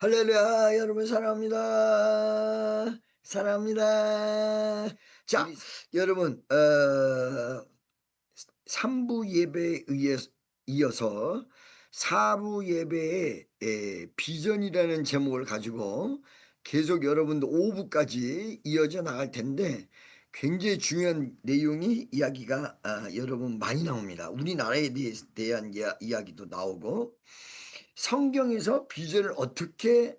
할렐루야, 여러분 사랑합니다. 사랑합니다. 자, 여러분, 3부 예배에 이어서 4부 예배의 비전이라는 제목을 가지고 계속 여러분들 5부까지 이어져 나갈 텐데, 굉장히 중요한 내용이 이야기가 여러분 많이 나옵니다. 우리나라에 대한 이야기도 나오고, 성경에서 비전을 어떻게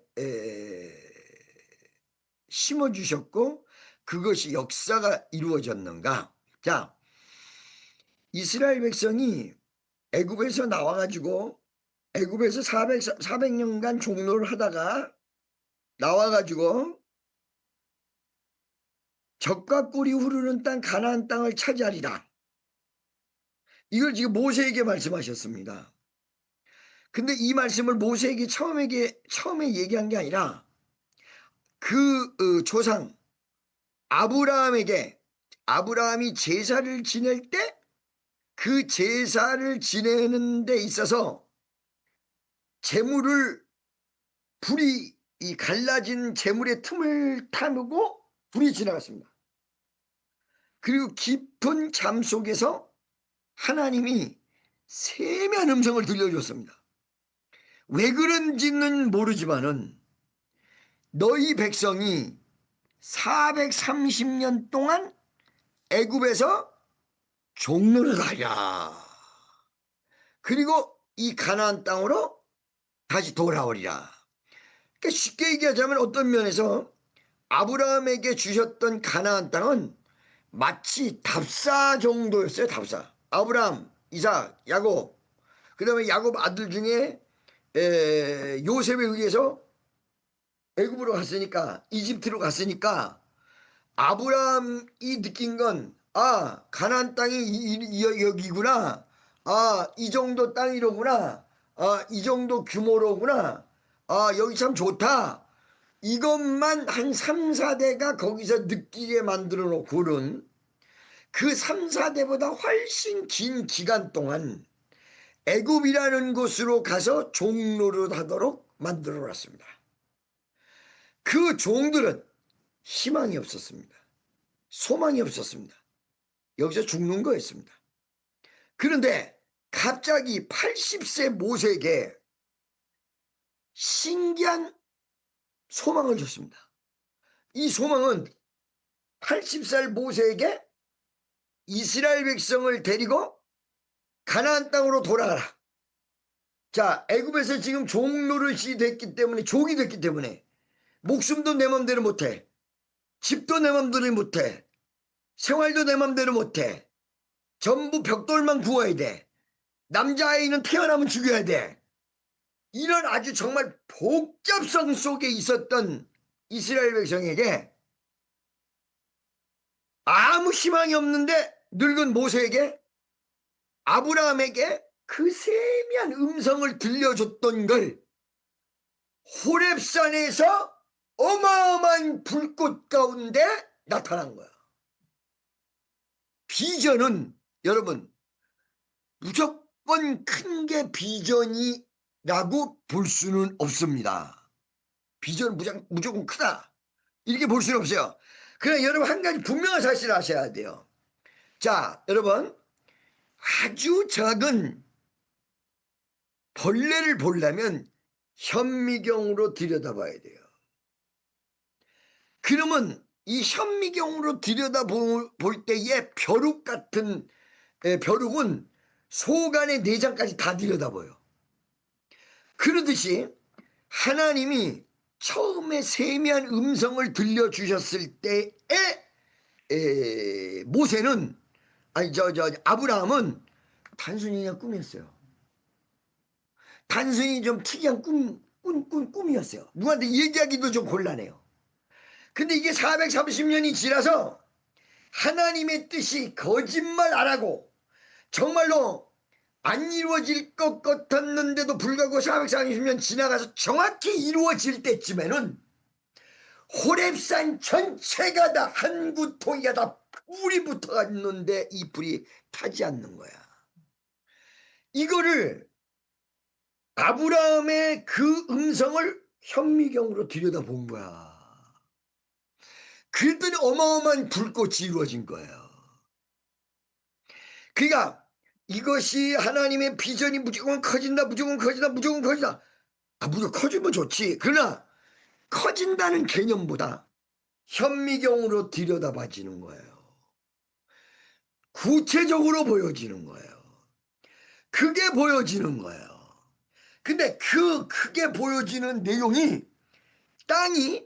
심어 주셨고 그것이 역사가 이루어졌는가. 자, 이스라엘 백성이 애굽에서 나와 가지고 애굽에서 400년간 종노를 하다가 나와 가지고 젖과 꿀이 흐르는 땅 가나안 땅을 차지하리라. 이걸 지금 모세에게 말씀하셨습니다. 근데 이 말씀을 모세에게 처음에 얘기한 게 아니라 그 조상 아브라함에게, 아브라함이 제사를 지낼 때 그 제사를 지내는 데 있어서 재물을, 불이, 이 갈라진 재물의 틈을 타고 불이 지나갔습니다. 그리고 깊은 잠 속에서 하나님이 세미한 음성을 들려줬습니다. 왜 그런지는 모르지만은 너희 백성이 430년 동안 애굽에서 종노릇하랴. 그리고 이 가나안 땅으로 다시 돌아오리라. 그러니까 쉽게 얘기하자면 어떤 면에서 아브라함에게 주셨던 가나안 땅은 마치 답사 정도였어요. 답사. 아브라함, 이삭, 야곱, 그 다음에 야곱 아들 중에 요셉에 의해서 애굽으로 갔으니까, 이집트로 갔으니까 아브라함이 느낀 건, 아, 가나안 땅이 여기구나. 아, 이 정도 땅이로구나. 아, 이 정도 규모로구나. 아, 여기 참 좋다. 이것만 한 3, 4대가 거기서 느끼게 만들어 놓고는 그 3, 4대보다 훨씬 긴 기간 동안 애굽이라는 곳으로 가서 종노릇 하도록 만들어 놨습니다. 그 종들은 희망이 없었습니다. 소망이 없었습니다. 여기서 죽는 거였습니다. 그런데 갑자기 80세 모세에게 신기한 소망을 줬습니다. 이 소망은 80살 모세에게 이스라엘 백성을 데리고 가나안 땅으로 돌아가라. 자, 애굽에서 지금 종노릇이 됐기 때문에, 족이 됐기 때문에 목숨도 내 맘대로 못해, 집도 내 맘대로 못해, 생활도 내 맘대로 못해, 전부 벽돌만 구워야 돼, 남자아이는 태어나면 죽여야 돼. 이런 아주 정말 복잡성 속에 있었던 이스라엘 백성에게, 아무 희망이 없는데 늙은 모세에게, 아브라함에게 그 세미한 음성을 들려줬던 걸 호렙산에서 어마어마한 불꽃 가운데 나타난 거야. 비전은 여러분 무조건 큰 게 비전이라고 볼 수는 없습니다. 비전은 무조건 크다 이렇게 볼 수는 없어요. 그러나 여러분 한 가지 분명한 사실을 아셔야 돼요. 자, 여러분, 아주 작은 벌레를 보려면 현미경으로 들여다봐야 돼요. 그러면 이 현미경으로 들여다볼 때의 벼룩 같은 벼룩은 속 안의 내장까지 다 들여다봐요. 그러듯이 하나님이 처음에 세미한 음성을 들려주셨을 때에 모세는, 아니 아브라함은 단순히 그냥 꿈이었어요. 단순히 좀 특이한 꿈이었어요. 누구한테 얘기하기도 좀 곤란해요. 근데 이게 430년이 지나서 하나님의 뜻이 거짓말 안 하고 정말로 안 이루어질 것 같았는데도 불구하고 430년 지나가서 정확히 이루어질 때쯤에는 호렙산 전체가 다 한 구통이가 다 불이 붙어갔는데 이 불이 타지 않는 거야. 이거를 아브라함의 그 음성을 현미경으로 들여다본 거야. 그랬더니 어마어마한 불꽃이 이루어진 거예요. 그러니까 이것이 하나님의 비전이 무조건 커진다, 무조건 커진다, 무조건 커진다. 무조건 커지면 좋지. 그러나 커진다는 개념보다 현미경으로 들여다봐지는 거예요. 구체적으로 보여지는 거예요. 크게 보여지는 거예요. 근데 그 크게 보여지는 내용이 땅이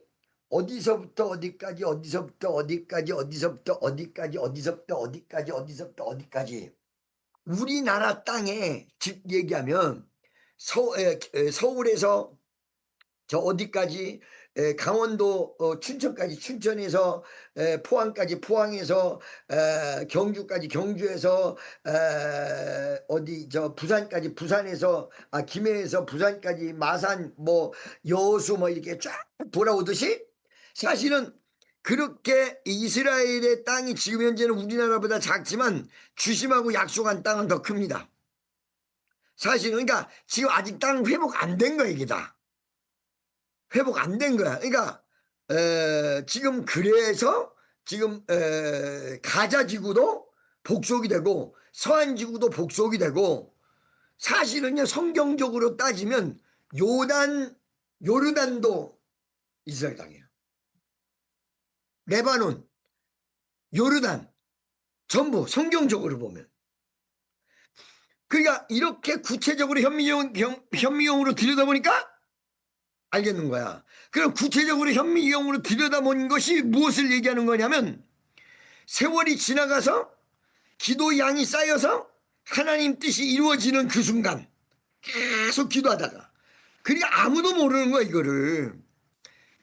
어디서부터 어디까지, 어디서부터 어디까지, 어디서부터 어디까지, 어디서부터 어디까지, 어디서부터 어디까지. 우리나라 땅에 즉 얘기하면 서울에서 저 어디까지, 강원도 춘천까지, 춘천에서 포항까지, 포항에서 경주까지, 경주에서 어디 저 부산까지, 부산에서 김해에서 부산까지, 마산 뭐 여수 뭐 이렇게 쫙 돌아오듯이 사실은 그렇게 이스라엘의 땅이 지금 현재는 우리나라보다 작지만 주심하고 약속한 땅은 더 큽니다. 사실은 그러니까 지금 아직 땅 회복 안 된 거야 이게 다. 회복 안 된 거야. 그러니까 지금 그래서 지금 가자지구도 복속이 되고 서안지구도 복속이 되고 사실은요 성경적으로 따지면 요르단도 이스라엘 땅이에요. 레바논, 요르단 전부 성경적으로 보면. 그러니까 이렇게 구체적으로 현미경으로 들여다보니까 알겠는 거야. 그럼 구체적으로 현미경으로 들여다본 것이 무엇을 얘기하는 거냐면 세월이 지나가서 기도 양이 쌓여서 하나님 뜻이 이루어지는 그 순간 계속 기도하다가 그러니까 아무도 모르는 거야 이거를.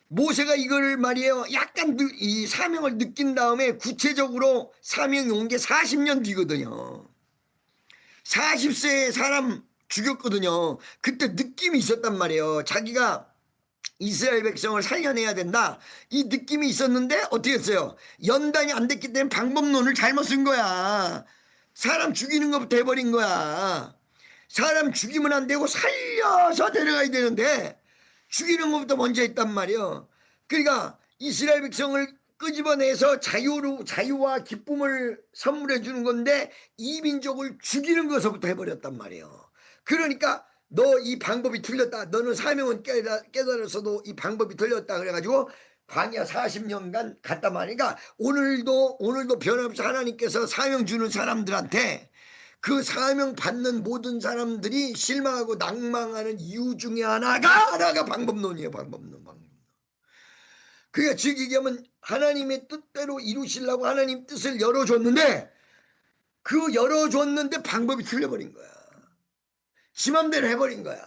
모세가 이걸 말이에요 약간 이 사명을 느낀 다음에 구체적으로 사명이 온 게 40년 뒤거든요. 40세에 사람 죽였거든요. 그때 느낌이 있었단 말이에요. 자기가 이스라엘 백성을 살려내야 된다 이 느낌이 있었는데 어떻게 했어요? 연단이 안 됐기 때문에 방법론을 잘못 쓴 거야. 사람 죽이는 것부터 해버린 거야. 사람 죽이면 안 되고 살려서 데려가야 되는데 죽이는 것부터 먼저 했단 말이에요. 그러니까 이스라엘 백성을 끄집어내서 자유와 기쁨을 선물해 주는 건데 이 민족을 죽이는 것부터 해버렸단 말이에요. 그러니까 너 이 방법이 틀렸다. 너는 사명은 깨달았어도 이 방법이 틀렸다. 그래가지고 광야 40년간 갔단 말이니까 오늘도 변함없이 하나님께서 사명 주는 사람들한테 그 사명 받는 모든 사람들이 실망하고 낭망하는 이유 중에 하나가 방법론이에요. 방법론. 그게 즉 얘기하면 하나님의 뜻대로 이루시려고 하나님 뜻을 열어줬는데 그 열어줬는데 방법이 틀려버린 거야. 지 맘대로 해버린 거야.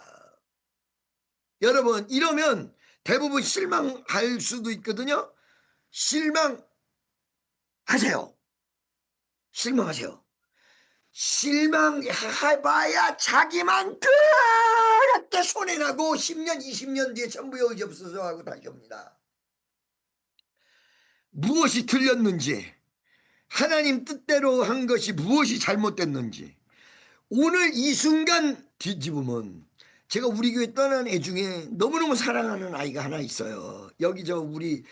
여러분 이러면 대부분 실망할 수도 있거든요. 실망하세요. 실망하세요. 실망해봐야 자기만 그렇게 손해나고 10년 20년 뒤에 전부 여기 없어서 하고 다시 옵니다. 무엇이 틀렸는지 하나님 뜻대로 한 것이 무엇이 잘못됐는지 오늘 이 순간 뒤집으면 제가 우리 교회 떠난 애 중에 너무너무 사랑하는 아이가 하나 있어요. 여기 우리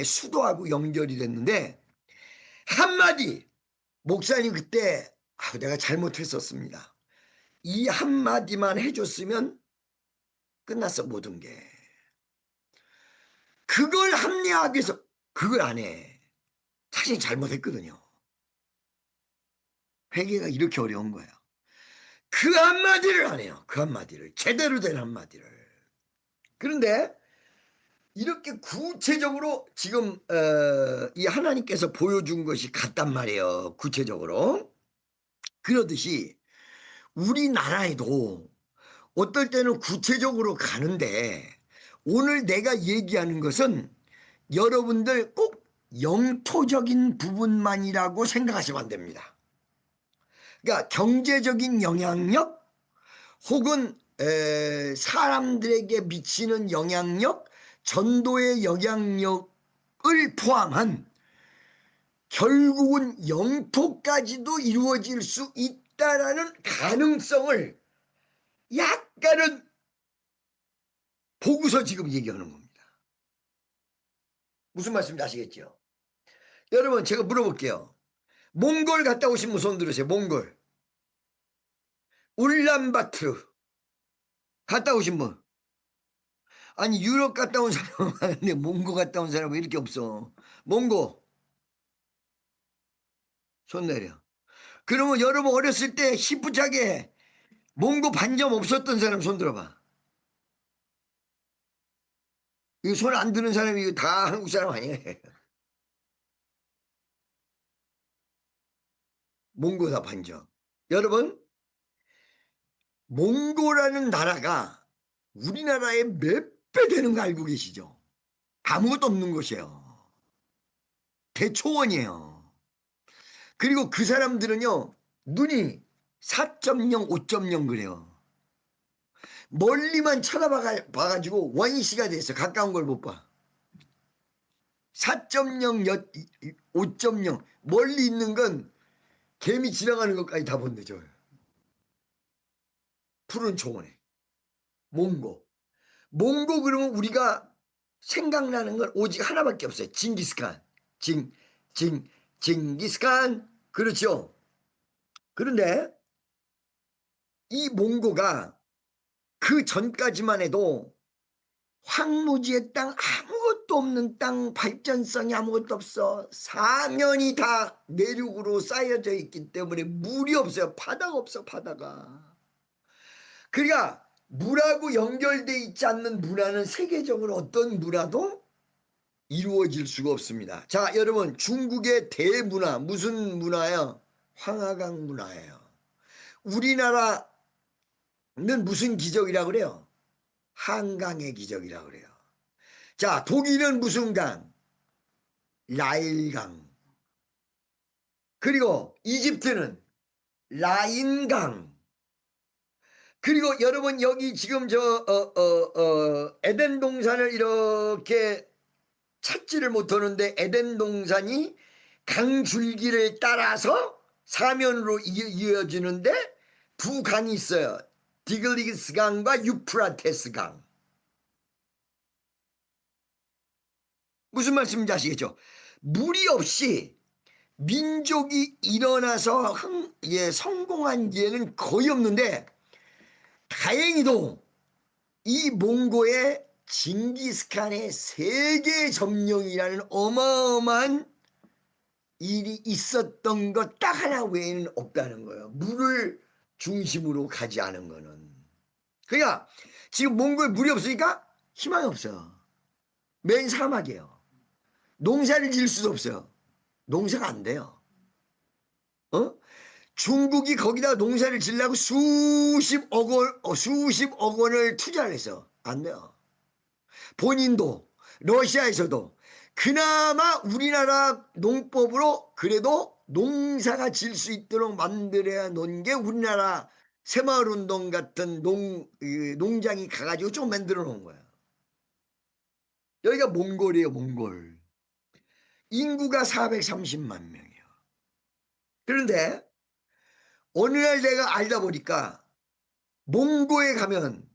수도하고 연결이 됐는데 한마디 목사님 그때 내가 잘못했었습니다. 이 한마디만 해줬으면 끝났어 모든 게. 그걸 합리화하기 위해서 그걸 안 해. 자신이 잘못했거든요. 회개가 이렇게 어려운 거야. 그 한마디를 안 해요. 그 한마디를. 제대로 된 한마디를. 그런데 이렇게 구체적으로 지금 이 하나님께서 보여준 것이 같단 말이에요. 구체적으로. 그러듯이 우리나라에도 어떨 때는 구체적으로 가는데 오늘 내가 얘기하는 것은 여러분들 꼭 영토적인 부분만이라고 생각하시면 안 됩니다. 그러니까 경제적인 영향력 혹은 사람들에게 미치는 영향력, 전도의 영향력을 포함한 결국은 영토까지도 이루어질 수 있다라는 가능성을 약간은 보고서 지금 얘기하는 겁니다. 무슨 말씀인지 아시겠죠? 여러분 제가 물어볼게요. 몽골 갔다 오신 분 손 들으세요. 몽골. 울란바토르 갔다 오신 분. 아니 유럽 갔다 온 사람은 많은데 몽고 갔다 온 사람은 이렇게 없어. 몽고 손 내려. 그러면 여러분 어렸을 때 희뿌차게 몽고 반점 없었던 사람 손 들어봐. 이거 손 안 드는 사람이 이거 다 한국 사람 아니에요. 몽고다 반점. 여러분 몽고라는 나라가 우리나라의 몇 배 되는 거 알고 계시죠? 아무것도 없는 곳이에요. 대초원이에요. 그리고 그 사람들은요 눈이 4.0, 5.0 그래요. 멀리만 쳐다봐가지고 원시가 됐어. 가까운 걸 못 봐. 4.0, 5.0 멀리 있는 건 개미 지나가는 것까지 다 본대. 저 푸른 초원에 몽고. 몽고 그러면 우리가 생각나는 건 오직 하나밖에 없어요. 징기스칸. 징기스칸. 그렇죠. 그런데 이 몽고가 그 전까지만 해도 황무지의 땅, 아무것도 없는 땅, 발전성이 아무것도 없어. 사면이 다 내륙으로 쌓여져 있기 때문에 물이 없어요. 바다가 없어. 바다가. 그러니까 물하고 연결돼 있지 않는 문화는 세계적으로 어떤 문화도 이루어질 수가 없습니다. 자, 여러분 중국의 대문화 무슨 문화예요? 황하강 문화예요. 우리나라는 무슨 기적이라고 그래요? 한강의 기적이라고 그래요. 자, 독일은 무슨 강? 라일강. 그리고 이집트는 라인강. 그리고 여러분 여기 지금 에덴 동산을 이렇게 찾지를 못하는데 에덴 동산이 강줄기를 따라서 사면으로 이어지는데 두 강이 있어요. 디글리스 강과 유프라테스 강. 무슨 말씀인지 아시겠죠? 물이 없이 민족이 일어나서 성공한 예는 거의 없는데 다행히도 이 몽고의 징기스칸의 세계 점령이라는 어마어마한 일이 있었던 것 딱 하나 외에는 없다는 거예요. 물을 중심으로 가지 않은 거는. 그러니까 지금 몽고에 물이 없으니까 희망이 없어요. 맨 사막이에요. 농사를 지을 수도 없어요. 농사가 안 돼요. 중국이 거기다 농사를 지으려고 수십억 원을 투자를 해서 안 돼요. 본인도 러시아에서도 그나마 우리나라 농법으로 그래도 농사가 질 수 있도록 만들어야 놓은 게 우리나라 새마을운동 같은 농장이 가가지고 좀 만들어 놓은 거예요. 여기가 몽골이에요. 몽골. 인구가 430만 명이에요. 그런데 어느 날 내가 알다 보니까 몽고에 가면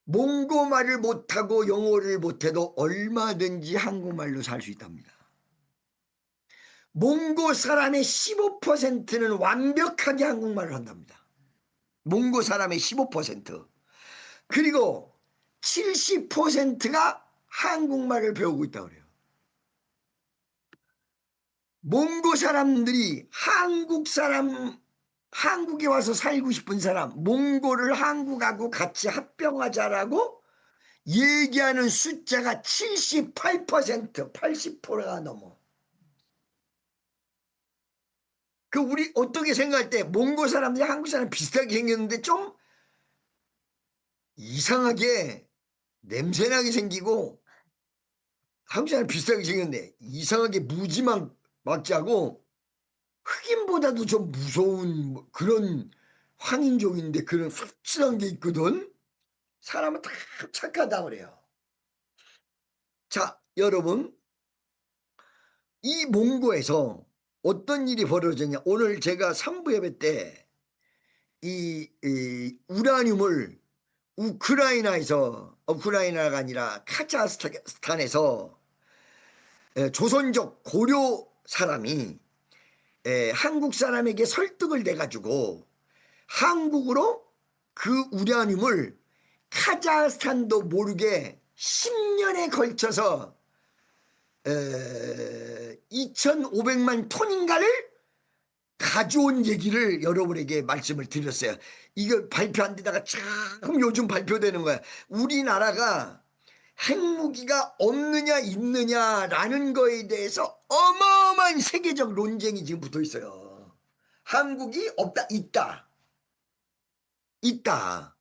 몽고 말을 못하고 영어를 못해도 얼마든지 한국말로 살 수 있답니다. 몽고 사람의 15%는 완벽하게 한국말을 한답니다. 몽고 사람의 15%. 그리고 70%가 한국말을 배우고 있다고 그래요. 몽고 사람들이 한국에 와서 살고 싶은 사람, 몽골을 한국하고 같이 합병하자라고 얘기하는 숫자가 78%, 80%가 넘어. 우리 어떻게 생각할 때 몽골 사람들이 한국 사람 비슷하게 생겼는데 좀 이상하게 냄새나게 생기고 한국 사람 비슷하게 생겼는데 이상하게 무지막 막자고 흑인보다도 좀 무서운 그런 황인종인데 그런 확실한 게 있거든. 사람은 다 착하다 그래요. 자, 여러분 이 몽고에서 어떤 일이 벌어졌냐. 오늘 제가 3부 예배 때 이 우라늄을 우크라이나가 아니라 카자흐스탄에서 조선족 고려 사람이 한국 사람에게 설득을 내가지고 한국으로 그 우라늄을 카자흐스탄도 모르게 10년에 걸쳐서 2,500만 톤인가를 가져온 얘기를 여러분에게 말씀을 드렸어요. 이거 발표 안 되다가 참 요즘 발표되는 거야. 우리나라가 핵무기가 없느냐 있느냐라는 거에 대해서 어마어마한 세계적 논쟁이 지금 붙어 있어요. 한국이 없다, 있다.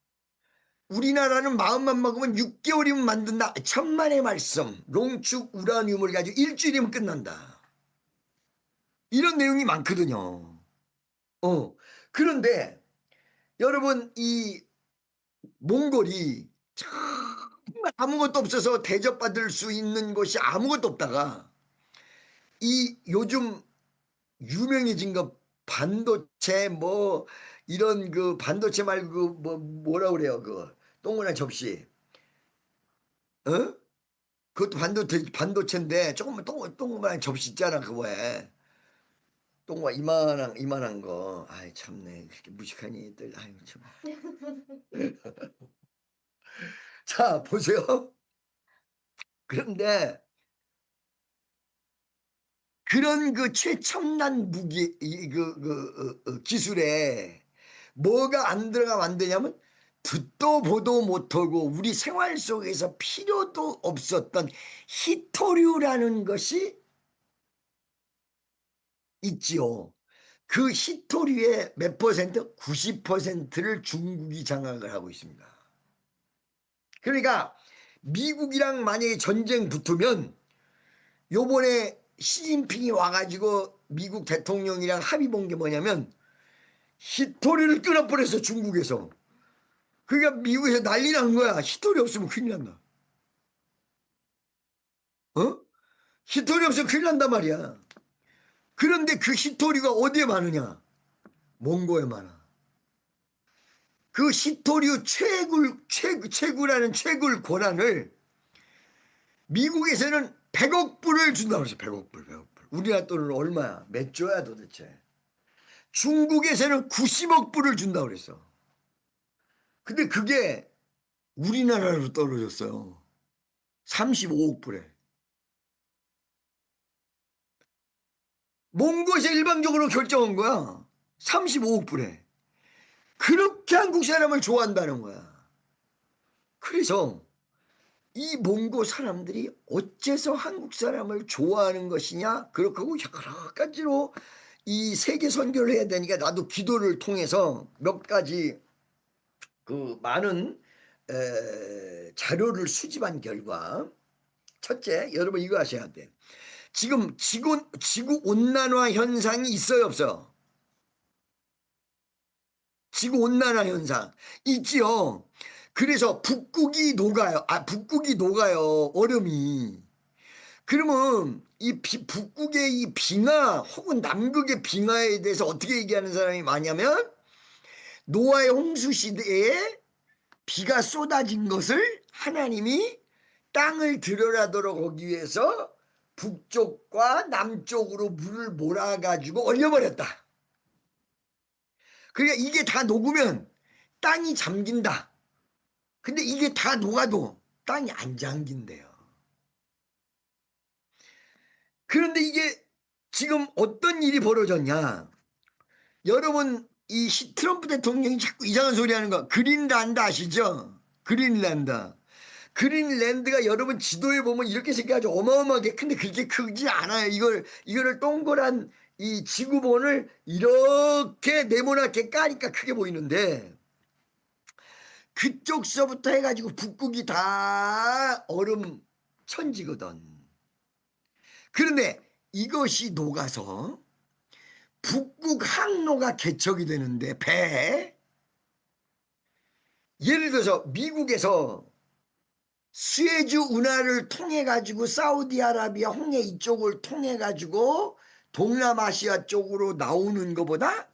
우리나라는 마음만 먹으면 6개월이면 만든다. 천만의 말씀. 롱축 우라늄을 가지고 일주일이면 끝난다. 이런 내용이 많거든요. 그런데 여러분, 이 몽골이 정말 아무것도 없어서 대접받을 수 있는 곳이 아무것도 없다가 이 요즘 유명해진 거 반도체 뭐 이런 그 반도체 말고 그 뭐라 그래요, 그 동그란 접시, 그것도 반도체인데 조금만 동그란 접시 있잖아. 그거 왜 동그란 이만한 거. 아이 참네, 그렇게 무식한 애들. 아유 참. 자 보세요. 그런데 그런 그 최첨단 무기 기술에 뭐가 안 들어가면 안 되냐면 듣도 보도 못하고 우리 생활 속에서 필요도 없었던 히토류라는 것이 있지요. 그 히토류의 몇 퍼센트? 90%를 중국이 장악을 하고 있습니다. 그러니까 미국이랑 만약에 전쟁 붙으면 요번에 시진핑이 와가지고 미국 대통령이랑 합의 본 게 뭐냐면 히토리를 끊어버려서 중국에서. 그러니까 미국에서 난리 난 거야. 히토리 없으면 큰일 난다. 히토리 없으면 큰일 난단 말이야. 그런데 그 히토리가 어디에 많으냐? 몽고에 많아. 그 히토리 채굴라는 채굴 권한을 미국에서는 100억 불을 준다고 그랬어. 100억 불. 우리나라 돈은 얼마야? 몇 조야 도대체? 중국에서는 90억 불을 준다고 그랬어. 근데 그게 우리나라로 떨어졌어요. 35억 불에. 몽고에서 일방적으로 결정한 거야. 35억 불에. 그렇게 한국 사람을 좋아한다는 거야. 그래서 이 몽고 사람들이 어째서 한국 사람을 좋아하는 것이냐? 그렇게 하고 여러 가지로 이 세계 선교를 해야 되니까 나도 기도를 통해서 몇 가지 그 많은 자료를 수집한 결과, 첫째, 여러분 이거 아셔야 돼. 지금 지구 온난화 현상이 있어요, 없어요? 지구 온난화 현상 있지요. 그래서 북극이 녹아요. 얼음이. 그러면 이 북극의 이 빙하 혹은 남극의 빙하에 대해서 어떻게 얘기하는 사람이 많냐면 노아의 홍수 시대에 비가 쏟아진 것을 하나님이 땅을 들여라도록 하기 위해서 북쪽과 남쪽으로 물을 몰아가지고 얼려버렸다. 그러니까 이게 다 녹으면 땅이 잠긴다. 근데 이게 다 녹아도 땅이 안 잠긴대요. 그런데 이게 지금 어떤 일이 벌어졌냐. 여러분 이 트럼프 대통령이 자꾸 이상한 소리 하는 거 그린란드 아시죠? 그린란드가 여러분 지도에 보면 이렇게 생겨가지고 어마어마하게 근데 그렇게 크지 않아요. 이거를 동그란 이 지구본을 이렇게 네모나게 까니까 크게 보이는데 그쪽서부터 해가지고 북극이 다 얼음 천지거든. 그런데 이것이 녹아서 북극 항로가 개척이 되는데 예를 들어서 미국에서 수에즈 운하를 통해 가지고 사우디아라비아 홍해 이쪽을 통해 가지고 동남아시아 쪽으로 나오는 것보다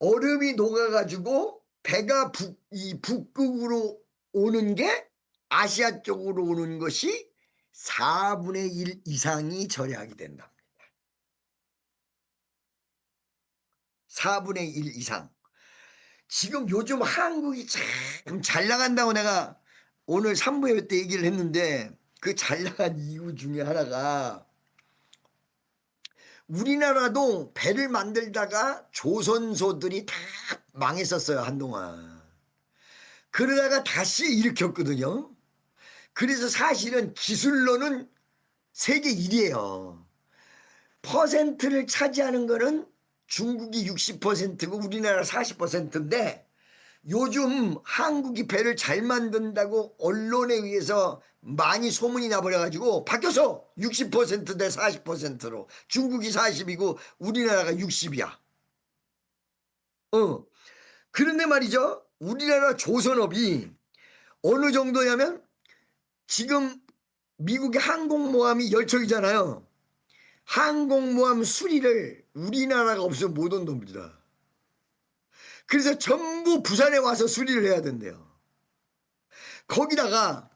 얼음이 녹아 가지고 배가 이 북극으로 오는 게 아시아 쪽으로 오는 것이 4분의 1 이상이 절약이 된다. 4분의 1 이상. 지금 요즘 한국이 참 잘 나간다고 내가 오늘 3부에 때 얘기를 했는데, 그 잘 나간 이유 중에 하나가 우리나라도 배를 만들다가 조선소들이 다 망했었어요, 한동안. 그러다가 다시 일으켰거든요. 그래서 사실은 기술로는 세계 1위예요. 퍼센트를 차지하는 거는 중국이 60%고 우리나라 40%인데, 요즘 한국이 배를 잘 만든다고 언론에 의해서 많이 소문이 나버려가지고 바뀌어서 60%대 40%로 중국이 40이고 우리나라가 60이야. 그런데 말이죠. 우리나라 조선업이 어느 정도냐면 지금 미국의 항공모함이 10척이잖아요. 항공모함 수리를 우리나라가 없으면 못 온답니다. 그래서 전부 부산에 와서 수리를 해야 된대요. 거기다가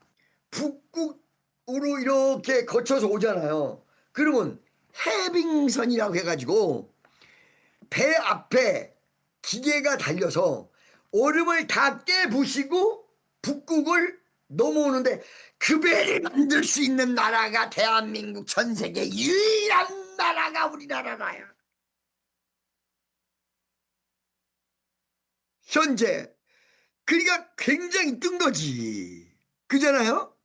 북극으로 이렇게 거쳐서 오잖아요. 그러면 해빙선이라고 해가지고 배 앞에 기계가 달려서 얼음을 다 깨부시고 북극을 넘어오는데, 그 배를 만들 수 있는 나라가 대한민국, 전 세계 유일한 나라가 우리나라야. 현재. 그러니까 굉장히 뜬 거지. 그잖아요?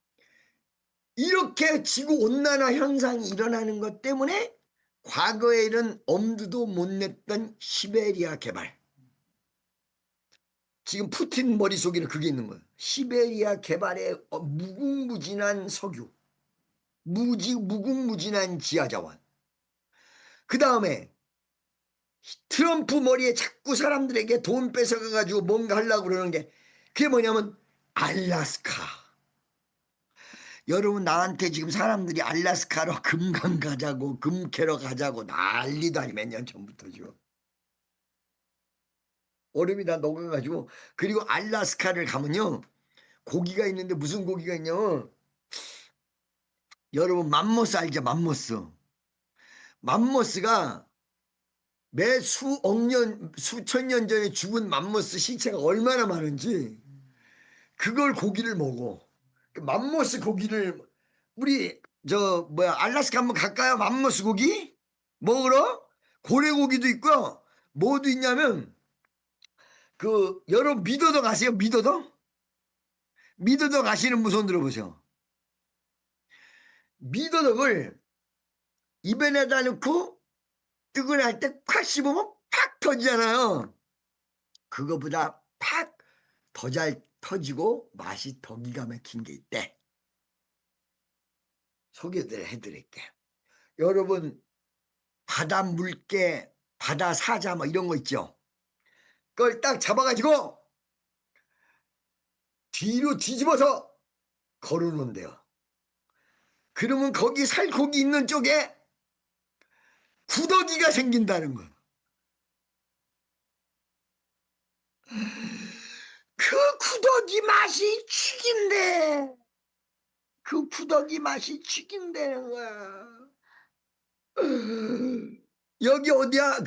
이렇게 지구온난화 현상이 일어나는 것 때문에 과거에는 엄두도 못 냈던 시베리아 개발. 지금 푸틴 머릿속에는 그게 있는 거예요. 시베리아 개발에 무궁무진한 석유, 무궁무진한 지하자원. 그 다음에 트럼프 머리에 자꾸 사람들에게 돈 뺏어가가지고 뭔가 하려고 그러는 게, 그게 뭐냐면 알래스카. 여러분, 나한테 지금 사람들이 알래스카로 금강 가자고 금 캐러 가자고 난리도 아니, 몇 년 전부터죠. 얼음이 다 녹아가지고. 그리고 알래스카를 가면요, 고기가 있는데 무슨 고기가 있냐면, 여러분 맘모스 알죠? 맘모스. 맘모스가 매 수억 년, 수천 년 전에 죽은 맘모스 시체가 얼마나 많은지 그걸 고기를 먹어. 그 맘모스 고기를, 우리 저 뭐야 알래스카 한번 갈까요? 맘모스 고기 먹으러. 고래고기도 있고 뭐도 있냐면, 그 여러분 미더덕 아세요? 미더덕? 미더덕 아시는 분 손 들어보세요. 미더덕을 입에 내다 넣고 뜨거울 때 콱 씹으면 팍 터지잖아요. 그거보다 팍 더 잘 터지고 맛이 더 기가 막힌 게 있대. 소개를 해드릴게. 여러분, 바다 물개, 바다 사자 뭐 이런 거 있죠. 그걸 딱 잡아가지고 뒤로 뒤집어서 걸어놓은대요. 그러면 거기 살코기 있는 쪽에 구더기가 생긴다는 거예요. 그 구더기 맛이 죽인대. 그 구더기 맛이 죽인다는 거야. 여기 어디야?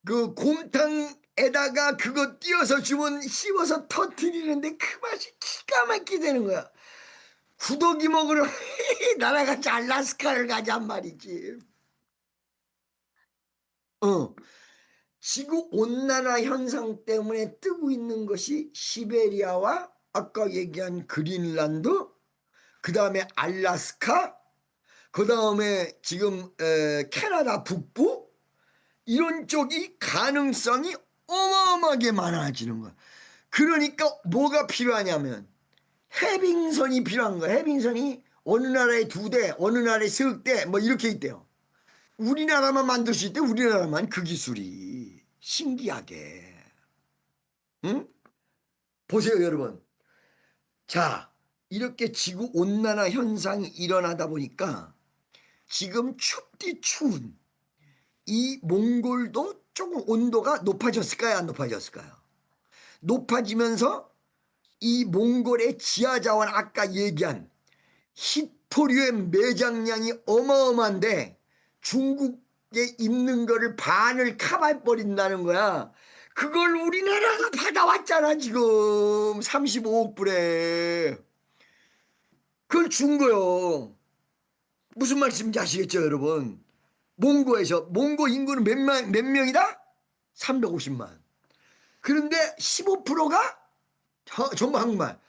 그 곰탕에다가 그거 띄어서 주면 씹어서 터트리는데 그 맛이 기가 막히게 되는 거야. 구더기 먹으러 날아가지 알래스카를 가잔 말이지. 지구 온난화 현상 때문에 뜨고 있는 것이 시베리아와 아까 얘기한 그린란드, 그 다음에 알래스카, 그 다음에 지금 캐나다 북부, 이런 쪽이 가능성이 어마어마하게 많아지는 거야. 그러니까 뭐가 필요하냐면 해빙선이 필요한 거야. 해빙선이 어느 나라에 2대, 어느 나라에 3대 뭐 이렇게 있대요. 우리나라만 만들 수 있대. 우리나라만 그 기술이. 신기하게. 응? 보세요, 여러분. 자, 이렇게 지구 온난화 현상이 일어나다 보니까 지금 춥디 추운 이 몽골도 조금 온도가 높아졌을까요? 안 높아졌을까요? 높아지면서 이 몽골의 지하자원 아까 얘기한 히토류의 매장량이 어마어마한데 중국에 있는 거를 반을 커버해버린다는 거야. 그걸 우리나라가 받아왔잖아 지금 35억 불에. 그걸 준 거요. 무슨 말씀인지 아시겠죠 여러분? 몽고 인구는 몇 명이다? 350만. 그런데 15%가 전부 한국말.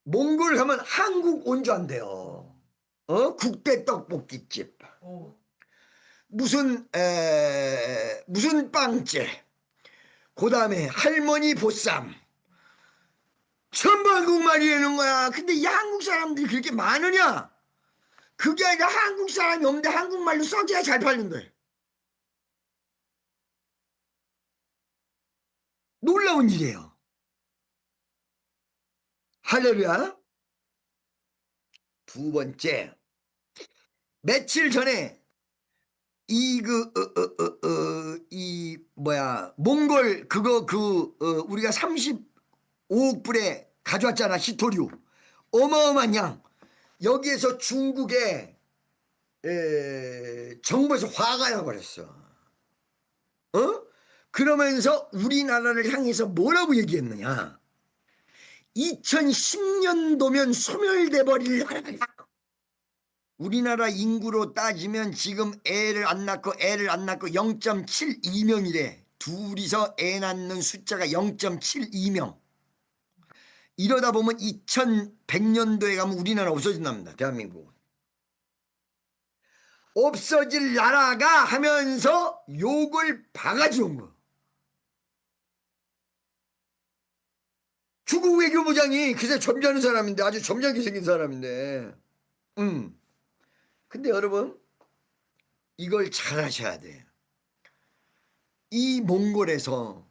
몽골 가면 한국 온 줄 안돼요. 국대 떡볶이집. 무슨 빵집. 그 다음에 할머니 보쌈. 전부 한국말이라는 거야. 근데 이 한국 사람들이 그렇게 많으냐? 그게 아니라 한국 사람이 없는데 한국말로 써줘야 잘 팔린다. 놀라운 일이에요. 할렐루야. 두 번째, 며칠 전에 몽골 우리가 35억 불에 가져왔잖아 히토류. 어마어마한 양. 여기에서 중국에 정부에서 화가 나버렸어. 그러면서 우리나라를 향해서 뭐라고 얘기했느냐? 2010년도면 소멸돼 버릴 나라다. 우리나라 인구로 따지면 지금 애를 안 낳고 0.72명이래. 둘이서 애 낳는 숫자가 0.72명. 이러다 보면 2100년도에 가면 우리나라 없어진답니다. 대한민국. 없어질 나라가 하면서 욕을 바가지 온 거. 중국 외교부장이 그새 점잖은 사람인데 아주 점잖게 생긴 사람인데 근데 여러분 이걸 잘 하셔야 돼. 이 몽골에서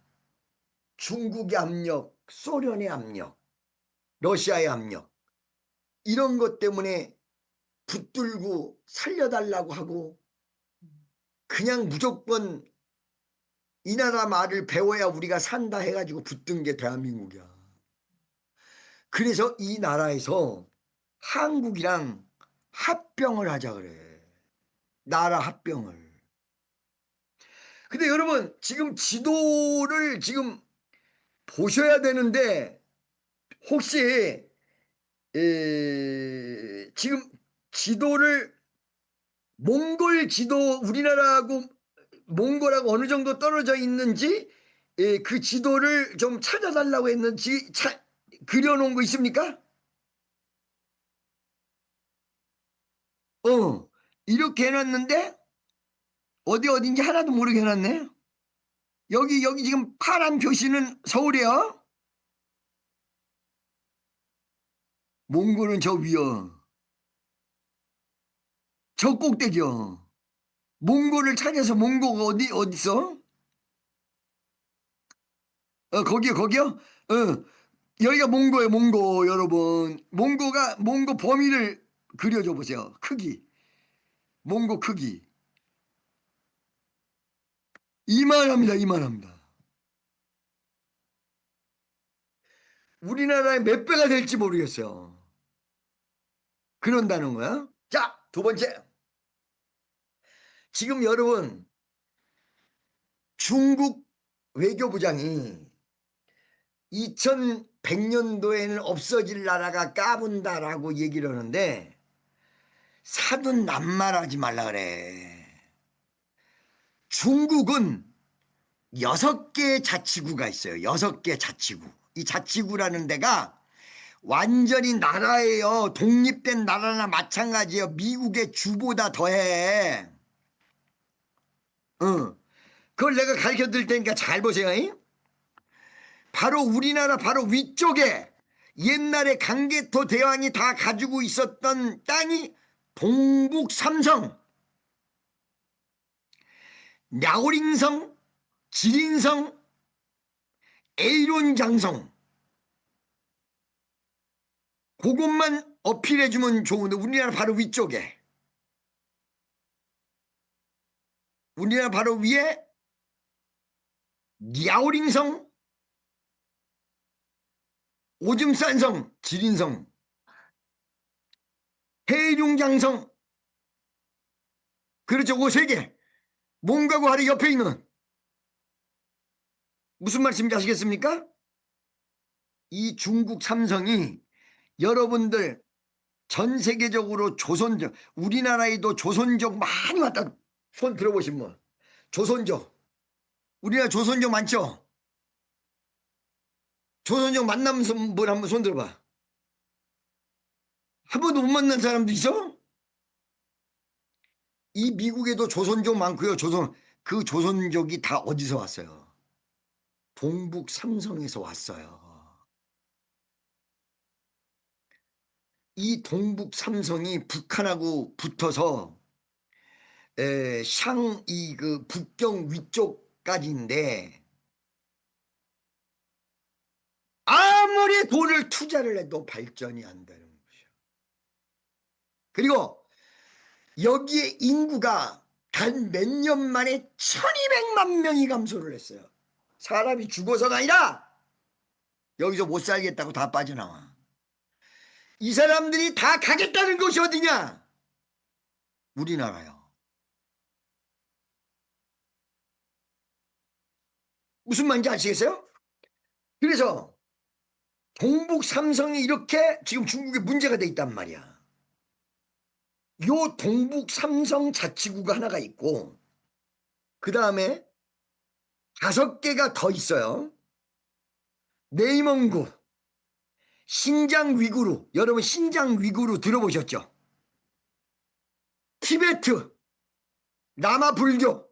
중국의 압력, 소련의 압력, 러시아의 압력 이런 것 때문에 붙들고 살려달라고 하고 그냥 무조건 이 나라 말을 배워야 우리가 산다 해가지고 붙든 게 대한민국이야. 그래서 이 나라에서 한국이랑 합병을 하자 그래. 나라 합병을. 근데 여러분 지금 지도를 지금 보셔야 되는데 혹시 지금 지도를 몽골 지도 우리나라하고 몽골하고 어느 정도 떨어져 있는지 그 지도를 좀 찾아달라고 했는지 그려놓은 거 있습니까? 이렇게 해놨는데 어딘지 하나도 모르게 해놨네. 여기 지금 파란 표시는 서울이야. 몽골은 저 위야. 저 꼭대기야. 몽골을 찾아서 몽고가 어디서? 거기요? 여기가 몽고예요, 몽고 여러분. 몽고 범위를 그려줘 보세요. 크기. 몽고 크기. 이만합니다. 우리나라의 몇 배가 될지 모르겠어요. 그런다는 거야. 자, 두 번째. 지금 여러분 중국 외교부장이 2100년도에는 없어질 나라가 까분다라고 얘기를 하는데 사돈 낱말하지 말라 그래. 중국은 6개의 자치구가 있어요. 6개 자치구. 이 자치구라는 데가 완전히 나라예요. 독립된 나라나 마찬가지예요. 미국의 주보다 더해. 그걸 내가 가르쳐 드릴 테니까 잘 보세요. 바로 우리나라 바로 위쪽에 옛날에 강개토 대왕이 다 가지고 있었던 땅이 동북 삼성, 랴오링성, 지린성, 에이론장성. 그것만 어필해주면 좋은데 우리나라 바로 위쪽에 우리나라 바로 위에 랴오링성, 오줌산성, 지린성, 해룡장성, 그렇죠. 그 세 개. 몽가고 하리 옆에 있는 무슨 말씀인지 아시겠습니까? 이 중국 삼성이 여러분들 전 세계적으로 조선족, 우리나라에도 조선족 많이 왔다. 손 들어보신 분. 조선족. 우리나라 조선족 많죠? 조선족 만난 분 한번 손 들어봐. 한 번도 못 만난 사람도 있어? 이 미국에도 조선족 많고요. 그 조선족이 다 어디서 왔어요? 동북 삼성에서 왔어요. 이 동북 삼성이 북한하고 붙어서 샹이 그 북경 위쪽까지인데 아무리 돈을 투자를 해도 발전이 안 되는 것이야. 그리고 여기에 인구가 단 몇 년 만에 1200만 명이 감소를 했어요. 사람이 죽어서가 아니라 여기서 못 살겠다고 다 빠져나와. 이 사람들이 다 가겠다는 곳이 어디냐? 우리나라요. 무슨 말인지 아시겠어요? 그래서 동북 삼성이 이렇게 지금 중국에 문제가 돼 있단 말이야. 요 동북 삼성 자치구가 하나가 있고 그 다음에 5개가 더 있어요. 내이멍구, 신장 위구르, 여러분 신장 위구르 들어보셨죠? 티베트, 남아 불교,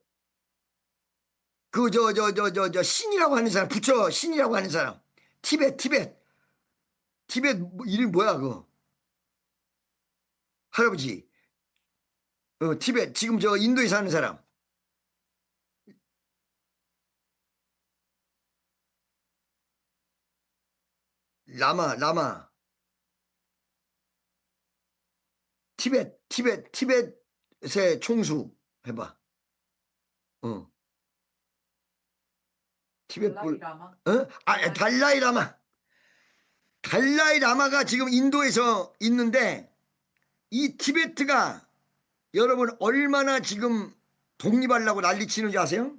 그 신이라고 하는 사람, 부처 신이라고 하는 사람, 티베트 뭐 이름이 뭐야 그거? 할아버지, 티베트 지금 저 인도에 사는 사람. 라마 티벳의 총수 해봐. 티벳 달라이 라마? 달라이 라마. 달라이 라마가 지금 인도에서 있는데 이 티베트가 여러분 얼마나 지금 독립하려고 난리치는지 아세요?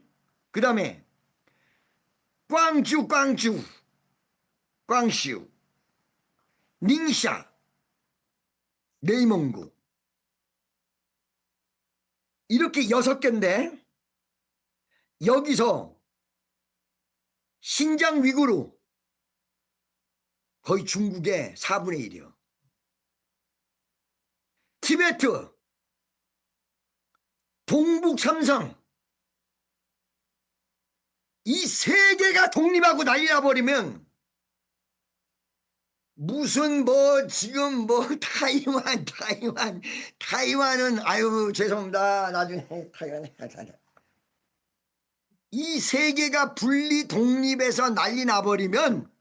그 다음에 광주, 닝샤, 내이멍구 이렇게 6개인데 여기서 신장 위구르 거의 중국의 4분의 1이요. 티베트, 동북 삼성 이 3개가 독립하고 난리 나버리면 무슨 뭐 지금 뭐 타이완은 아유 죄송합니다. 나중에 타이완에 이 3개가 분리 독립해서 난리 나버리면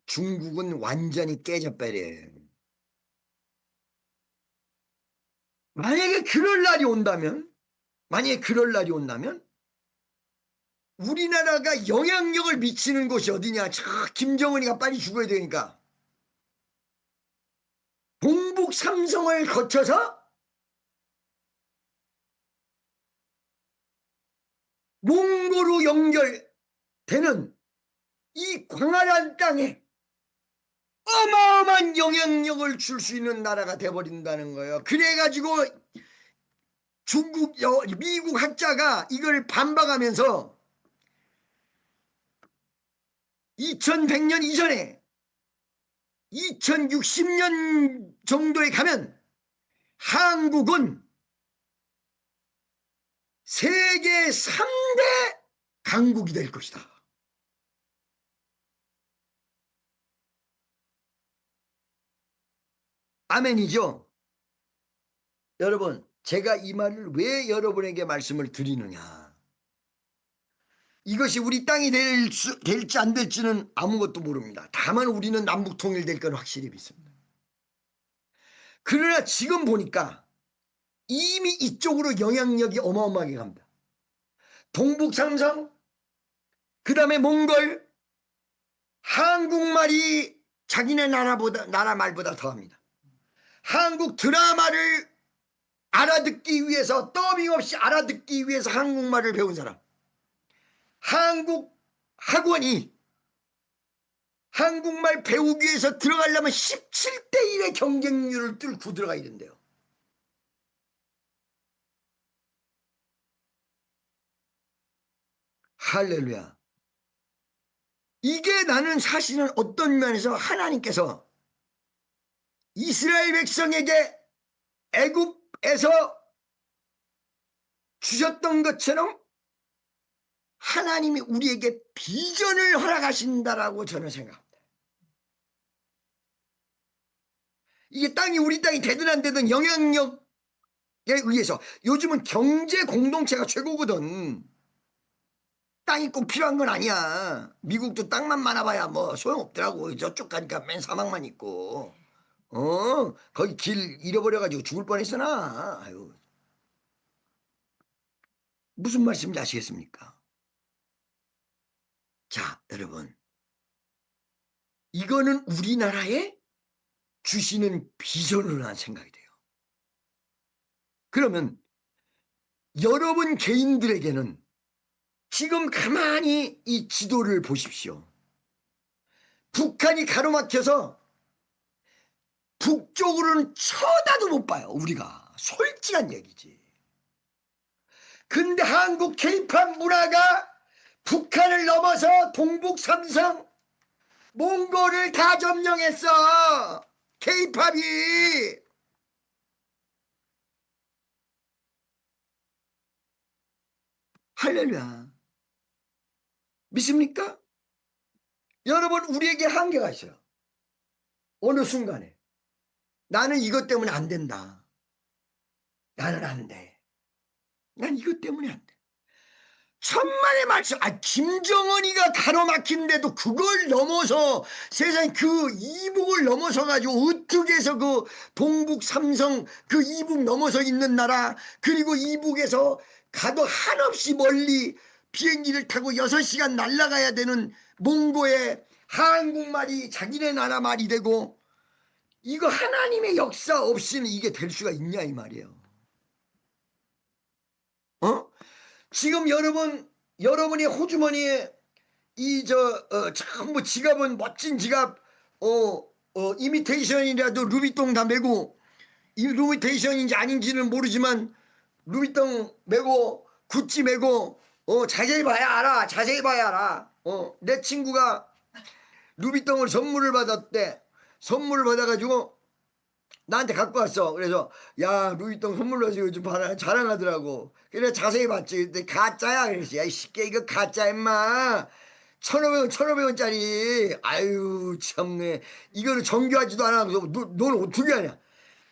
중국은 완전히 깨져버려요. 만약에 그럴 날이 온다면 우리나라가 영향력을 미치는 곳이 어디냐? 김정은이가 빨리 죽어야 되니까 동북 삼성을 거쳐서 몽고로 연결되는 이 광활한 땅에 어마어마한 영향력을 줄 수 있는 나라가 돼버린다는 거예요. 그래가지고 미국 학자가 이걸 반박하면서 2100년 이전에 2060년 정도에 가면 한국은 세계 3대 강국이 될 것이다. 아멘이죠? 여러분, 제가 이 말을 왜 여러분에게 말씀을 드리느냐? 이것이 우리 땅이 될지 안 될지는 아무것도 모릅니다. 다만 우리는 남북 통일될 건 확실히 믿습니다. 그러나 지금 보니까 이미 이쪽으로 영향력이 어마어마하게 갑니다. 동북 삼성, 그 다음에 몽골, 한국말이 자기네 나라 말보다 더합니다. 한국 드라마를 알아듣기 위해서, 더빙 없이 알아듣기 위해서 한국말을 배운 사람, 한국 학원이 한국말 배우기 위해서 들어가려면 17대 1의 경쟁률을 뚫고 들어가야 된대요. 할렐루야. 이게 나는 사실은 어떤 면에서 하나님께서 이스라엘 백성에게 애굽에서 주셨던 것처럼 하나님이 우리에게 비전을 허락하신다라고 저는 생각합니다. 이게 우리 땅이 되든 안 되든 영향력에 의해서, 요즘은 경제 공동체가 최고거든. 땅이 꼭 필요한 건 아니야. 미국도 땅만 많아봐야 뭐 소용없더라고. 저쪽 가니까 맨 사막만 있고. 거기 길 잃어버려가지고 죽을 뻔했어 나. 아유. 무슨 말씀인지 아시겠습니까? 자, 여러분, 이거는 우리나라에 주시는 비전으로 난 생각이 돼요. 그러면 여러분 개인들에게는 지금 가만히 이 지도를 보십시오. 북한이 가로막혀서 북쪽으로는 쳐다도 못 봐요. 우리가 솔직한 얘기지. 근데 한국 케이팝 문화가 북한을 넘어서 동북 삼성, 몽골을 다 점령했어. 케이팝이. 할렐루야. 믿습니까? 여러분, 우리에게 한계가 있어요. 어느 순간에 나는 이것 때문에 안 된다. 나는 안 돼. 난 이것 때문에 안 돼. 천만의 말씀. 김정은이가 가로막힌데도 그걸 넘어서, 세상에 그 이북을 넘어서 가지고 어떻게 해서 그 동북 삼성 그 이북 넘어서 있는 나라, 그리고 이북에서 가도 한없이 멀리 비행기를 타고 6시간 날아가야 되는 몽고의 한국말이 자기네 나라 말이 되고, 이거 하나님의 역사 없이는 이게 될 수가 있냐 이 말이에요. 지금 여러분이 호주머니에 전부 지갑은 멋진 지갑, 이미테이션이라도 루비통 다 메고, 이 루비테이션인지 아닌지는 모르지만 루비통 메고 구찌 메고, 자세히 봐야 알아. 자세히 봐야 알아. 내 친구가 루비통을 선물을 받았대. 선물을 받아가지고 나한테 갖고 왔어. 그래서 야, 루이통 선물로 해서 요즘 자랑하더라고. 그래 자세히 봤지. 근데 가짜야. 그랬어. 야, 이 새끼 이거 가짜 임마. 1,500원짜리. 아유 참네. 이거를 정교하지도 않아. 넌 어떻게 하냐.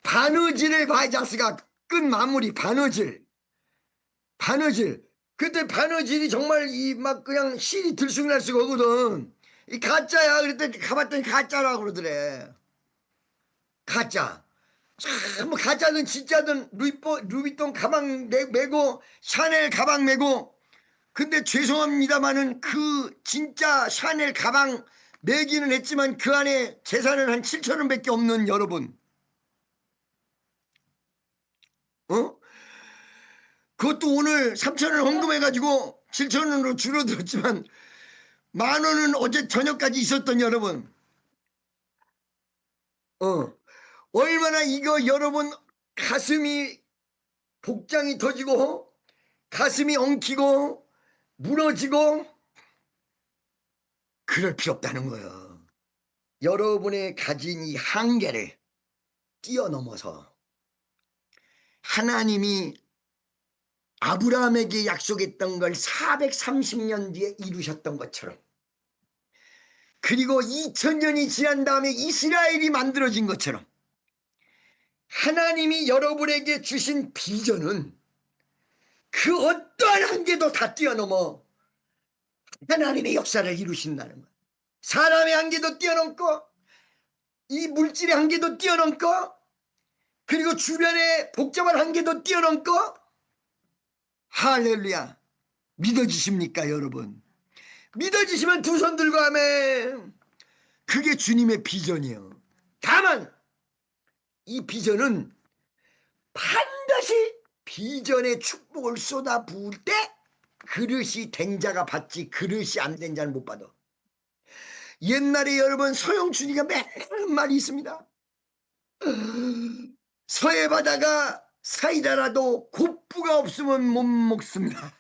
바느질을 바이자스가 끈 마무리. 바느질. 그때 바느질이 정말 이 막 그냥 실이 들쑥날쑥 하거든. 이 가짜야. 그랬더니 가봤더니 가짜라고 그러더래. 가짜. 뭐 가짜든 진짜든 루이비통 가방 메고 샤넬 가방 메고. 근데 죄송합니다마는 그 진짜 샤넬 가방 메기는 했지만 그 안에 재산은 한 7,000원밖에 없는 여러분. 그것도 오늘 3,000원 헌금해가지고 7,000원으로 줄어들었지만 10,000원은 어제 저녁까지 있었던 여러분. 얼마나 이거 여러분 가슴이 복장이 터지고 가슴이 엉키고 무너지고 그럴 필요 없다는 거예요. 여러분의 가진 이 한계를 뛰어넘어서 하나님이 아브라함에게 약속했던 걸 430년 뒤에 이루셨던 것처럼, 그리고 2000년이 지난 다음에 이스라엘이 만들어진 것처럼 하나님이 여러분에게 주신 비전은 그 어떠한 한계도 다 뛰어넘어 하나님의 역사를 이루신다는 거예요. 사람의 한계도 뛰어넘고 이 물질의 한계도 뛰어넘고 그리고 주변의 복잡한 한계도 뛰어넘고. 할렐루야. 믿어지십니까, 여러분? 믿어지시면 두 손 들고 아멘. 그게 주님의 비전이에요. 다만 이 비전은 반드시 비전의 축복을 쏟아 부을 때 그릇이 된 자가 받지, 그릇이 안 된 자는 못 받아. 옛날에 여러분 서영춘이가 매는 말이 있습니다. 서해 바다가 사이다라도 곱부가 없으면 못 먹습니다.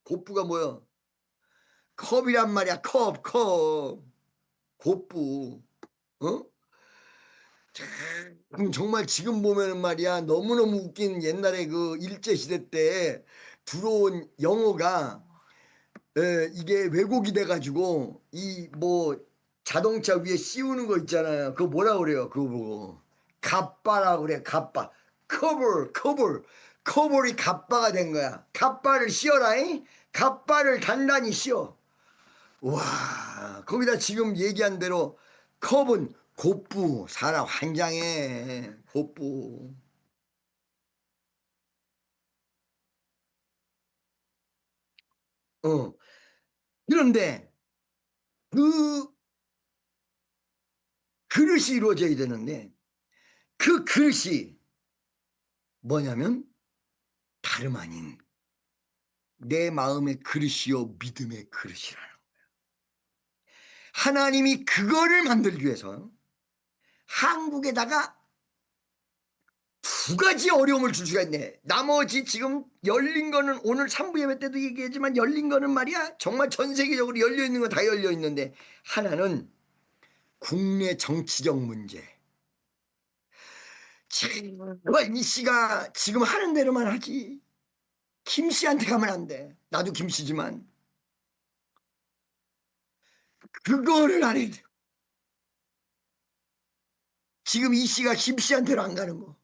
곱부가 뭐야? 컵이란 말이야. 컵. 곱부. 어? 정말 지금 보면은 말이야, 너무너무 웃긴 옛날에 그 일제시대 때 들어온 영어가 이게 왜곡이 돼가지고 이 뭐 자동차 위에 씌우는 거 있잖아요. 그거 뭐라 그래요? 그거 보고 갑바라 그래. 갑바. 커벌이 갑바가 된 거야. 갑바를 씌워라잉. 갑바를 단단히 씌워. 와, 거기다 지금 얘기한 대로 컵은 곱부. 사람 환장해. 곱부. 그런데 그 그릇이 이루어져야 되는데 그 그릇이 뭐냐면 다름 아닌 내 마음의 그릇이요 믿음의 그릇이라는 거예요. 하나님이 그거를 만들기 위해서 한국에다가 두 가지 어려움을 줄 수가 있네. 나머지 지금 열린 거는 오늘 3부 예배 때도 얘기했지만 열린 거는 말이야 정말 전 세계적으로 열려 있는 거 다 열려 있는데 하나는 국내 정치적 문제. 제발 이 씨가 지금 하는 대로만 하지. 김 씨한테 가면 안 돼. 나도 김 씨지만 그거를 안 해도 지금 이 씨가 김 씨한테로 안 가는 거.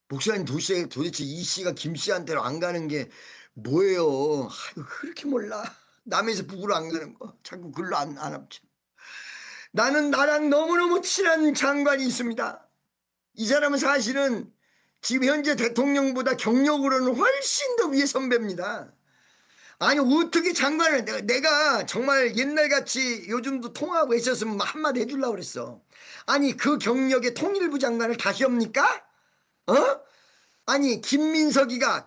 목사님 도대체 이 씨가 김 씨한테로 안 가는 게 뭐예요? 아이고, 그렇게 몰라. 남에서 북으로 안 가는 거. 자꾸 글로 안 합쳐. 나는 나랑 너무너무 친한 장관이 있습니다. 이 사람은 사실은 지금 현재 대통령보다 경력으로는 훨씬 더 위에 선배입니다. 아니 어떻게 장관을 내가 정말 옛날같이 요즘도 통화하고 있었으면 한마디 해주려고 그랬어. 아니 그 경력의 통일부 장관을 다시 합니까? 어? 아니 김민석이가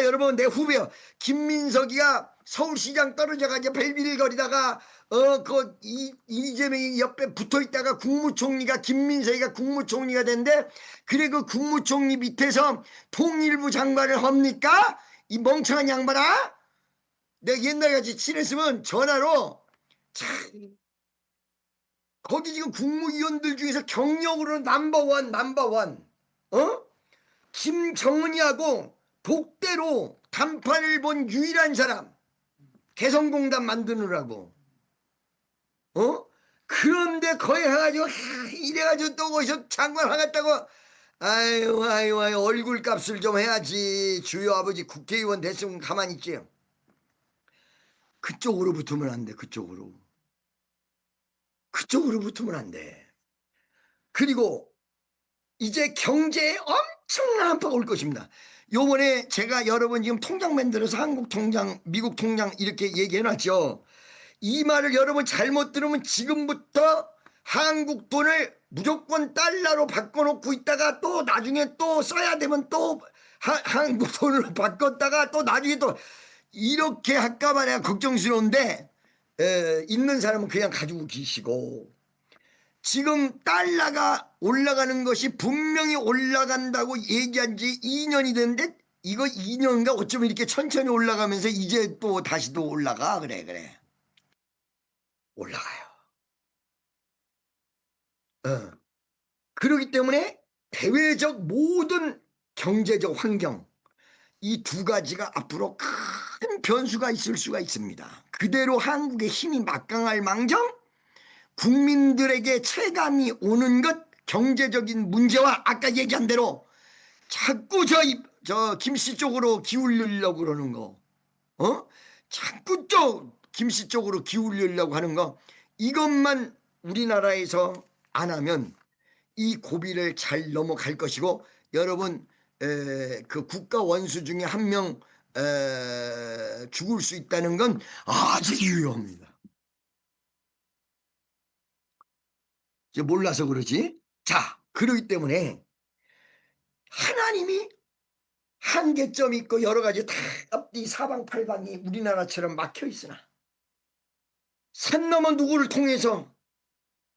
여러분 내 후배요. 김민석이가 서울시장 떨어져가지고 벨빌거리다가 그 이재명이 옆에 붙어있다가 국무총리가 김민석이가 국무총리가 된대. 그래 그 국무총리 밑에서 통일부 장관을 합니까? 이 멍청한 양반아. 내가 옛날같이 친했으면 전화로 참 거기 지금 국무위원들 중에서 경력으로 넘버원 김정은이하고 독대로 단판을 본 유일한 사람. 개성공단 만드느라고. 그런데 거기 가가지고 이래가지고 또 거기서 장관 하겠다고. 아유 얼굴값을 좀 해야지. 주요 아버지 국회의원 됐으면 가만히 있지. 그쪽으로 붙으면 안 돼. 그쪽으로 붙으면 안 돼. 그리고 이제 경제에 엄청난 한파가 올 것입니다. 요번에 제가 여러분 지금 통장 만들어서 한국 통장, 미국 통장 이렇게 얘기해놨죠. 이 말을 여러분 잘못 들으면 지금부터 한국 돈을 무조건 달러로 바꿔놓고 있다가 또 나중에 또 써야 되면 또 한국 돈으로 바꿨다가 또 나중에 또 이렇게 할까봐 내가 걱정스러운데 있는 사람은 그냥 가지고 계시고 지금 달러가 올라가는 것이 분명히 올라간다고 얘기한 지 2년이 됐는데 이거 2년인가 어쩌면 이렇게 천천히 올라가면서 이제 또 다시 또 올라가. 그래 올라가요. 그렇기 때문에 대외적 모든 경제적 환경 이 두 가지가 앞으로 큰 변수가 있을 수가 있습니다. 그대로 한국의 힘이 막강할 망정 국민들에게 체감이 오는 것 경제적인 문제와 아까 얘기한 대로 자꾸 저 김씨 쪽으로 기울이려고 그러는 거 자꾸 김씨 쪽으로 기울이려고 하는 거 이것만 우리나라에서 안 하면 이 고비를 잘 넘어갈 것이고 여러분 그 국가 원수 중에 한 명 죽을 수 있다는 건 아주 유효합니다. 이제 몰라서 그러지. 자, 그러기 때문에 하나님이 한계점이 있고 여러 가지 다 앞뒤 사방팔방이 우리나라처럼 막혀 있으나 산 넘어 누구를 통해서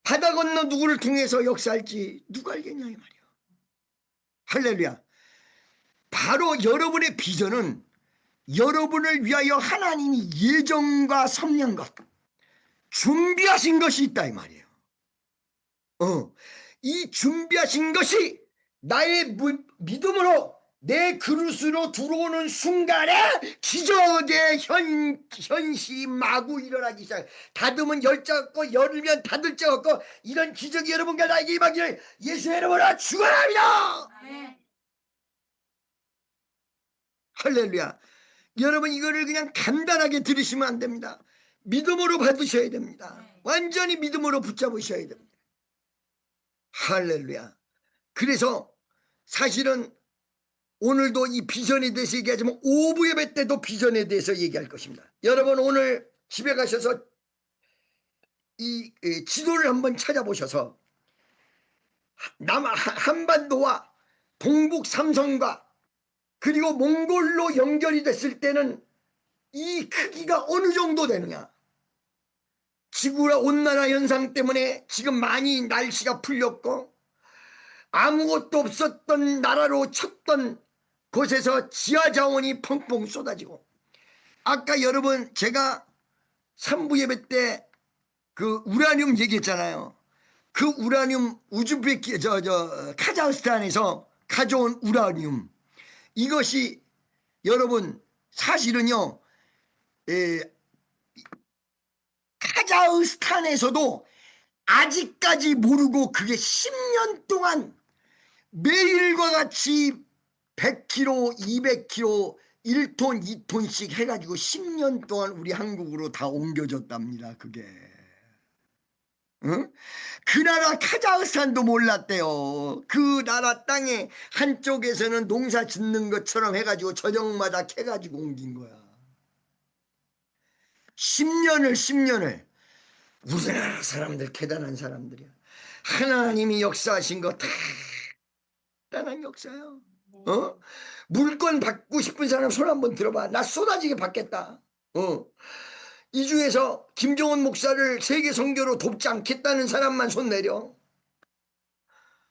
바다 건너 누구를 통해서 역사할지 누가 알겠냐 이 말이야. 할렐루야. 바로 여러분의 비전은 여러분을 위하여 하나님이 예정과 섭리한 것, 준비하신 것이 있다 이 말이에요. 이 준비하신 것이 나의 믿음으로 내 그릇으로 들어오는 순간에 기적의 현시 마구 일어나기 시작. 닫으면 열자 없고 열면 닫을 자 없고 이런 기적이 여러분과 나에게 임하기를 예수의 이름으로 축원합니다. 할렐루야. 여러분 이거를 그냥 간단하게 들으시면 안 됩니다. 믿음으로 받으셔야 됩니다. 완전히 믿음으로 붙잡으셔야 됩니다. 할렐루야. 그래서 사실은 오늘도 이 비전에 대해서 얘기하지만 오부 예배 때도 비전에 대해서 얘기할 것입니다. 여러분 오늘 집에 가셔서 이 지도를 한번 찾아보셔서 한반도와 동북 삼성과 그리고 몽골로 연결이 됐을 때는 이 크기가 어느 정도 되느냐. 지구의 온난화 현상 때문에 지금 많이 날씨가 풀렸고 아무것도 없었던 나라로 쳤던 곳에서 지하 자원이 펑펑 쏟아지고 아까 여러분 제가 3부 예배 때 그 우라늄 얘기했잖아요. 그 우라늄 우즈베키 카자흐스탄에서 가져온 우라늄 이것이 여러분 사실은요 카자흐스탄에서도 아직까지 모르고 그게 10년 동안 매일과 같이 100kg, 200kg, 1톤, 2톤씩 해가지고 10년 동안 우리 한국으로 다 옮겨졌답니다. 그게. 응? 그 나라 카자흐스탄도 몰랐대요. 그 나라 땅에 한쪽에서는 농사 짓는 것처럼 해가지고 저녁마다 캐가지고 옮긴 거야. 10년을 우리나라 사람들 대단한 사람들이야. 하나님이 역사하신 거 다 대단한 역사요. 물건 받고 싶은 사람 손 한번 들어봐. 나 쏟아지게 받겠다. 이 중에서 김정은 목사를 세계 선교로 돕지 않겠다는 사람만 손 내려.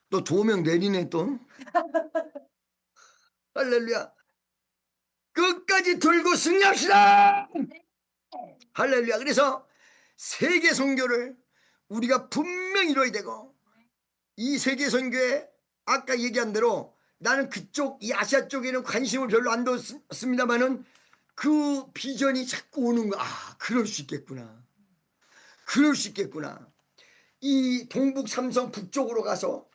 또 2명 내리네 또. 할렐루야. 끝까지 들고 승리합시다. 할렐루야. 그래서 세계 선교를 우리가 분명히 이뤄야 되고 이 세계 선교에 아까 얘기한 대로 나는 그쪽 이 아시아 쪽에는 관심을 별로 안 뒀습니다만은 그 비전이 자꾸 오는 거. 아, 그럴 수 있겠구나. 그럴 수 있겠구나. 이 동북 삼성 북쪽으로 가서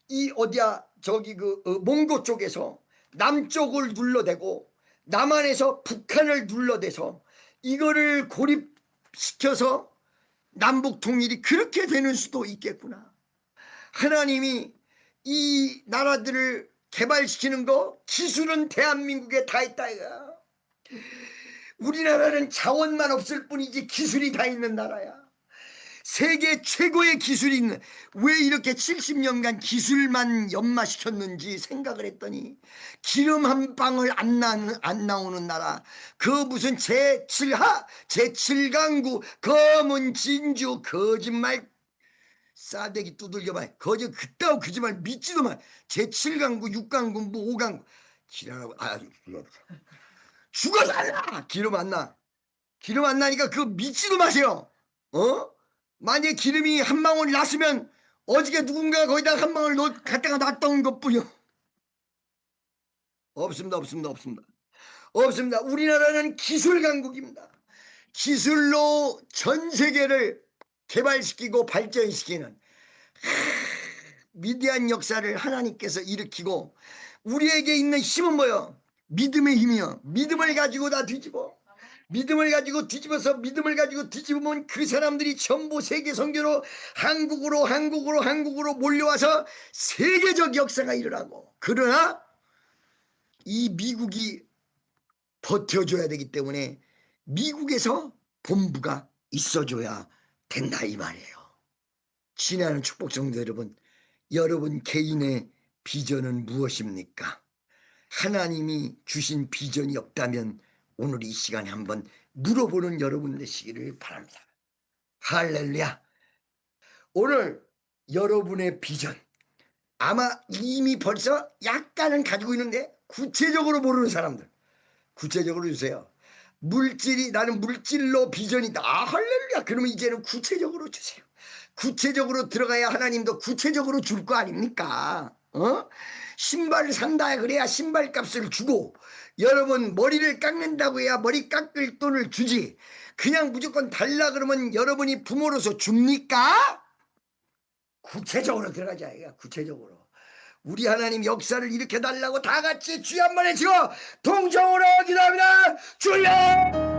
이 어디야 저기 몽고 쪽에서 남쪽을 눌러대고 남한에서 북한을 눌러대서 이거를 고립시켜서 남북 통일이 그렇게 되는 수도 있겠구나. 하나님이 이 나라들을 개발시키는 거 기술은 대한민국에 다 있다 이거야. 우리나라는 자원만 없을 뿐이지 기술이 다 있는 나라야. 세계 최고의 기술이 있는. 왜 이렇게 70년간 기술만 연마시켰는지 생각을 했더니 기름 한 방울 안 나오는 나라. 그 무슨 제7하 제7강구 검은 진주 거짓말 싸대기 두들겨봐. 그따위 거짓말 믿지도 마. 제7강구 6강구 뭐 5강구 기라라고. 죽어서 알라. 기름 안 나. 기름 안 나니까 그거 믿지도 마세요. 만약에 기름이 한 방울 났으면 어저께 누군가 거기다 한 방울 갖다가 놨던 것뿐이요. 없습니다. 우리나라는 기술 강국입니다. 기술로 전 세계를 개발시키고 발전시키는 위대한 역사를 하나님께서 일으키고 우리에게 있는 힘은 뭐요? 믿음의 힘이요. 믿음을 가지고 다 뒤집어. 믿음을 가지고 뒤집어서 믿음을 가지고 뒤집으면 그 사람들이 전부 세계 선교로 한국으로 몰려와서 세계적 역사가 일어나고. 그러나 이 미국이 버텨줘야 되기 때문에 미국에서 본부가 있어줘야 된다 이 말이에요. 친애하는 축복성도 여러분, 여러분 개인의 비전은 무엇입니까? 하나님이 주신 비전이 없다면 오늘 이 시간에 한번 물어보는 여러분 되시기를 바랍니다. 할렐루야. 오늘 여러분의 비전 아마 이미 벌써 약간은 가지고 있는데 구체적으로 모르는 사람들 구체적으로 주세요. 나는 물질로 비전이다. 할렐루야. 그러면 이제는 구체적으로 주세요. 구체적으로 들어가야 하나님도 구체적으로 줄 거 아닙니까? 신발을 산다 그래야 신발 값을 주고, 여러분 머리를 깎는다고 해야 머리 깎을 돈을 주지, 그냥 무조건 달라 그러면 여러분이 부모로서 줍니까? 구체적으로 들어가자. 구체적으로 우리 하나님 역사를 일으켜 달라고 다 같이 주여 한번 외치고 동정으로 기도합니다. 주여.